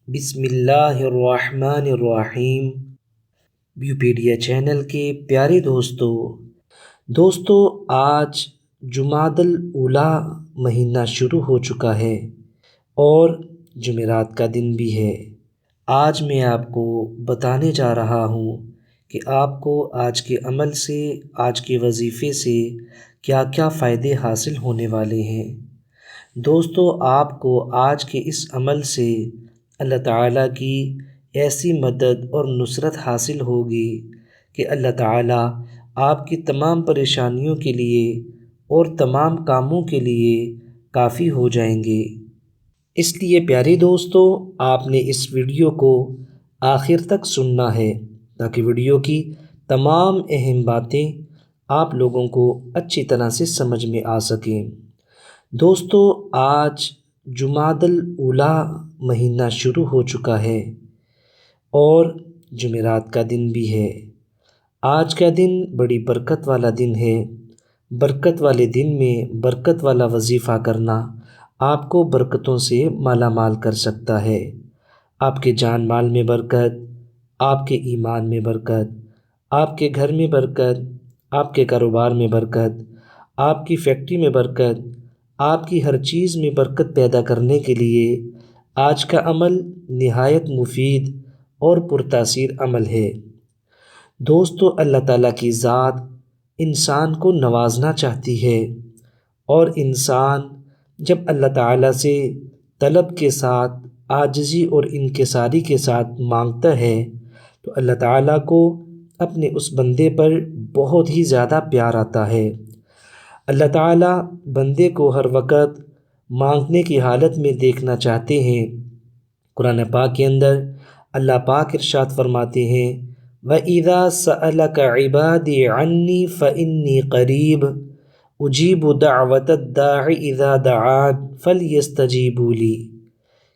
بسم اللہ الرحمن الرحیم۔ بیوپیڈیا چینل کے پیارے دوستو، آج جمادی الاولیٰ مہینہ شروع ہو چکا ہے اور جمعرات کا دن بھی ہے۔ آج میں آپ کو بتانے جا رہا ہوں کہ آپ کو آج کے عمل سے، آج کے وظیفے سے کیا کیا فائدے حاصل ہونے والے ہیں۔ دوستو، آپ کو آج کے اس عمل سے اللہ تعالیٰ کی ایسی مدد اور نصرت حاصل ہوگی کہ اللہ تعالیٰ آپ کی تمام پریشانیوں کے لیے اور تمام کاموں کے لیے کافی ہو جائیں گے۔ اس لیے پیارے دوستو، آپ نے اس ویڈیو کو آخر تک سننا ہے تاکہ ویڈیو کی تمام اہم باتیں آپ لوگوں کو اچھی طرح سے سمجھ میں آ سکیں۔ دوستو، آج جمادی الاولیٰ مہینہ شروع ہو چکا ہے اور جمعرات کا دن بھی ہے۔ آج کا دن بڑی برکت والا دن ہے۔ برکت والے دن میں برکت والا وظیفہ کرنا آپ کو برکتوں سے مالا مال کر سکتا ہے۔ آپ کے جان مال میں برکت، آپ کے ایمان میں برکت، آپ کے گھر میں برکت، آپ کے کاروبار میں برکت، آپ کی فیکٹری میں برکت، آپ کی ہر چیز میں برکت پیدا کرنے کے لیے آج کا عمل نہایت مفید اور پرتاثیر عمل ہے۔ دوستو، اللہ تعالیٰ کی ذات انسان کو نوازنا چاہتی ہے اور انسان جب اللہ تعالیٰ سے طلب کے ساتھ، عاجزی اور انکساری کے ساتھ مانگتا ہے تو اللہ تعالیٰ کو اپنے اس بندے پر بہت ہی زیادہ پیار آتا ہے۔ اللہ تعالیٰ بندے کو ہر وقت مانگنے کی حالت میں دیکھنا چاہتے ہیں۔ قرآن پاک کے اندر اللہ پاک ارشاد فرماتے ہیں وَإِذَا سَأَلَكَ عِبَادِي عَنِّي فَإِنِّي قَرِيبٌ أُجِيبُ دَعْوَةَ الدَّاعِ إِذَا دَعَانِ فَلْيَسْتَجِیبُوا لِی،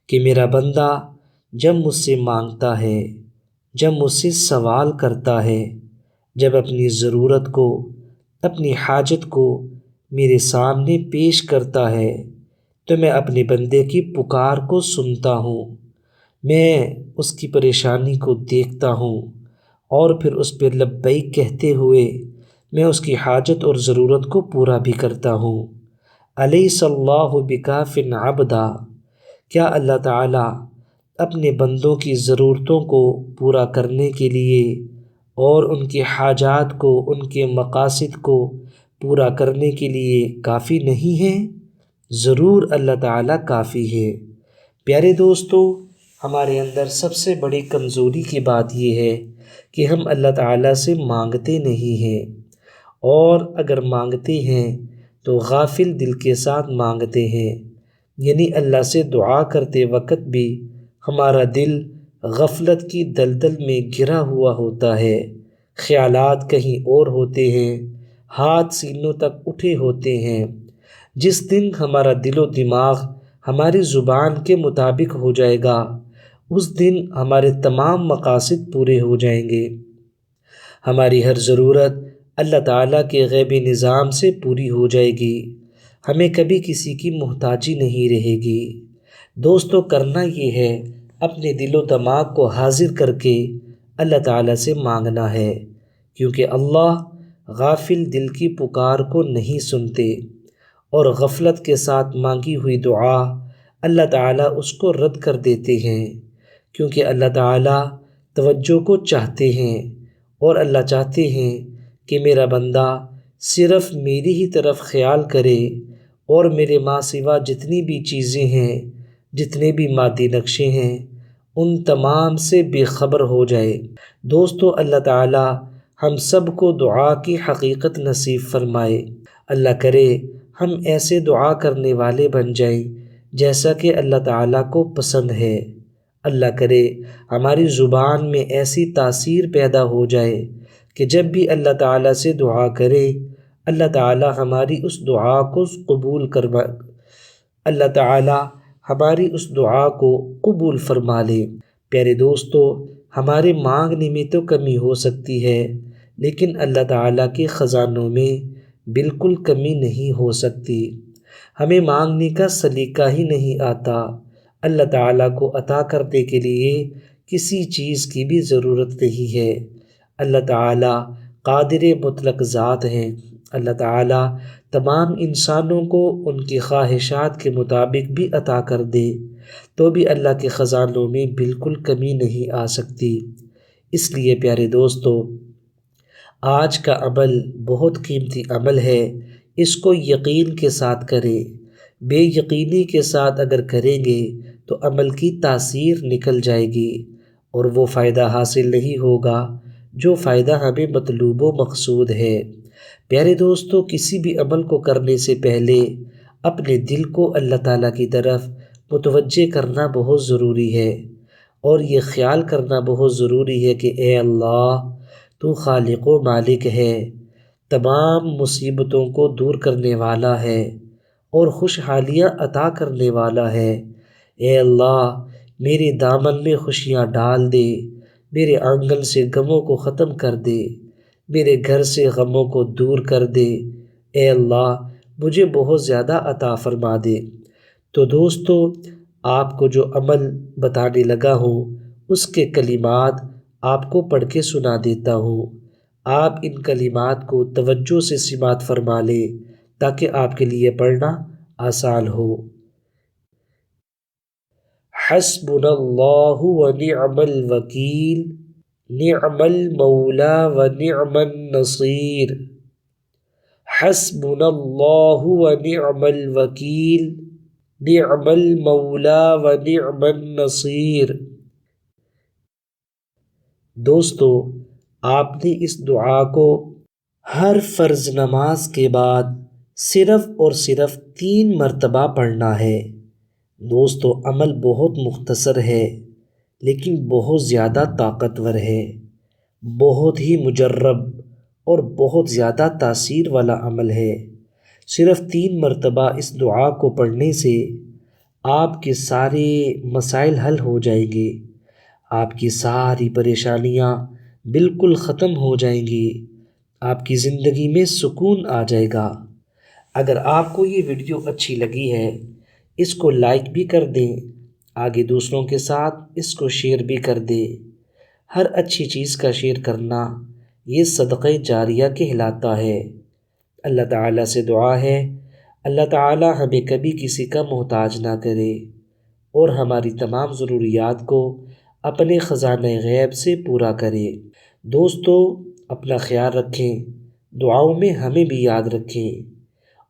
کہ میرا بندہ جب مجھ سے مانگتا ہے، جب مجھ سے سوال کرتا ہے، جب اپنی ضرورت کو، اپنی حاجت کو میرے سامنے پیش کرتا ہے تو میں اپنے بندے کی پکار کو سنتا ہوں، میں اس کی پریشانی کو دیکھتا ہوں اور پھر اس پہ لبیک کہتے ہوئے میں اس کی حاجت اور ضرورت کو پورا بھی کرتا ہوں۔ الیس اللہ بکاف عبدا، کیا اللہ تعالیٰ اپنے بندوں کی ضرورتوں کو پورا کرنے کے لیے اور ان کی حاجات کو، ان کے مقاصد کو پورا کرنے کے لیے کافی نہیں ہے؟ ضرور اللہ تعالیٰ کافی ہے۔ پیارے دوستو، ہمارے اندر سب سے بڑی کمزوری کی بات یہ ہے کہ ہم اللہ تعالیٰ سے مانگتے نہیں ہیں، اور اگر مانگتے ہیں تو غافل دل کے ساتھ مانگتے ہیں، یعنی اللہ سے دعا کرتے وقت بھی ہمارا دل غفلت کی دلدل میں گھرا ہوا ہوتا ہے، خیالات کہیں اور ہوتے ہیں، ہاتھ سینوں تک اٹھے ہوتے ہیں۔ جس دن ہمارا دل و دماغ ہماری زبان کے مطابق ہو جائے گا، اس دن ہمارے تمام مقاصد پورے ہو جائیں گے، ہماری ہر ضرورت اللہ تعالیٰ کے غیبی نظام سے پوری ہو جائے گی، ہمیں کبھی کسی کی محتاجی نہیں رہے گی۔ دوستو، کرنا یہ ہے اپنے دل و دماغ کو حاضر کر کے اللہ تعالیٰ سے مانگنا ہے، کیونکہ اللہ غافل دل کی پکار کو نہیں سنتے، اور غفلت کے ساتھ مانگی ہوئی دعا اللہ تعالیٰ اس کو رد کر دیتے ہیں، کیونکہ اللہ تعالیٰ توجہ کو چاہتے ہیں، اور اللہ چاہتے ہیں کہ میرا بندہ صرف میری ہی طرف خیال کرے اور میرے ماں سوا جتنی بھی چیزیں ہیں، جتنے بھی مادی نقشے ہیں، ان تمام سے بے خبر ہو جائے۔ دوستو، اللہ تعالیٰ ہم سب کو دعا کی حقیقت نصیب فرمائے۔ اللہ کرے ہم ایسے دعا کرنے والے بن جائیں جیسا کہ اللہ تعالیٰ کو پسند ہے۔ اللہ کرے ہماری زبان میں ایسی تاثیر پیدا ہو جائے کہ جب بھی اللہ تعالیٰ سے دعا کرے، اللہ تعالیٰ ہماری اس دعا کو قبول فرما لے۔ پیارے دوستو، ہمارے مانگنے میں تو کمی ہو سکتی ہے، لیکن اللہ تعالیٰ کے خزانوں میں بالکل کمی نہیں ہو سکتی۔ ہمیں مانگنے کا سلیقہ ہی نہیں آتا، اللہ تعالیٰ کو عطا کرنے کے لیے کسی چیز کی بھی ضرورت نہیں ہے۔ اللہ تعالیٰ قادر مطلق ذات ہیں۔ اللہ تعالیٰ تمام انسانوں کو ان کی خواہشات کے مطابق بھی عطا کر دے تو بھی اللہ کے خزانوں میں بالکل کمی نہیں آ سکتی۔ اس لیے پیارے دوستو، آج کا عمل بہت قیمتی عمل ہے، اس کو یقین کے ساتھ کریں۔ بے یقینی کے ساتھ اگر کریں گے تو عمل کی تاثیر نکل جائے گی اور وہ فائدہ حاصل نہیں ہوگا جو فائدہ ہمیں مطلوب و مقصود ہے۔ پیارے دوستو، کسی بھی عمل کو کرنے سے پہلے اپنے دل کو اللہ تعالیٰ کی طرف متوجہ کرنا بہت ضروری ہے، اور یہ خیال کرنا بہت ضروری ہے کہ اے اللہ، تو خالق و مالک ہے، تمام مصیبتوں کو دور کرنے والا ہے اور خوشحالیاں عطا کرنے والا ہے۔ اے اللہ، میرے دامن میں خوشیاں ڈال دے، میرے آنگن سے غموں کو ختم کر دے، میرے گھر سے غموں کو دور کر دے۔ اے اللہ، مجھے بہت زیادہ عطا فرما دے۔ تو دوستو، آپ کو جو عمل بتانے لگا ہوں اس کے کلمات آپ کو پڑھ کے سنا دیتا ہوں۔ آپ ان کلمات کو توجہ سے سماعت فرما لیں تاکہ آپ کے لیے پڑھنا آسان ہو۔ حسبنا اللہ و نعم الوکیل، نعم المولا و نعم النصیر۔ حسبنا اللہ و نعم الوکیل، نعم المولا و نعم النصیر۔ دوستو، آپ نے اس دعا کو ہر فرض نماز کے بعد صرف اور صرف 3 مرتبہ پڑھنا ہے۔ دوستو، عمل بہت مختصر ہے لیکن بہت زیادہ طاقتور ہے، بہت ہی مجرب اور بہت زیادہ تاثیر والا عمل ہے۔ صرف 3 مرتبہ اس دعا کو پڑھنے سے آپ کے سارے مسائل حل ہو جائیں گے، آپ کی ساری پریشانیاں بالکل ختم ہو جائیں گی، آپ کی زندگی میں سکون آ جائے گا۔ اگر آپ کو یہ ویڈیو اچھی لگی ہے اس کو لائک بھی کر دیں، آگے دوسروں کے ساتھ اس کو شیئر بھی کر دیں۔ ہر اچھی چیز کا شیئر کرنا یہ صدقہ جاریہ کہلاتا ہے۔ اللہ تعالیٰ سے دعا ہے اللہ تعالیٰ ہمیں کبھی کسی کا محتاج نہ کرے اور ہماری تمام ضروریات کو اپنے خزانہ غیب سے پورا کرے۔ دوستو، اپنا خیال رکھیں، دعاؤں میں ہمیں بھی یاد رکھیں،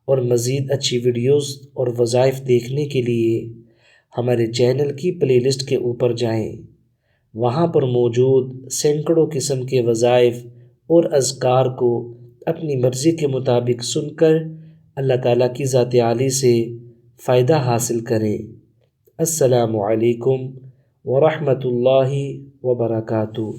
اور مزید اچھی ویڈیوز اور وظائف دیکھنے کے لیے ہمارے چینل کی پلے لسٹ کے اوپر جائیں۔ وہاں پر موجود سینکڑوں قسم کے وظائف اور اذکار کو اپنی مرضی کے مطابق سن کر اللہ تعالیٰ کی ذات عالی سے فائدہ حاصل کریں۔ السلام علیکم ورحمۃ اللہ وبرکاتہ۔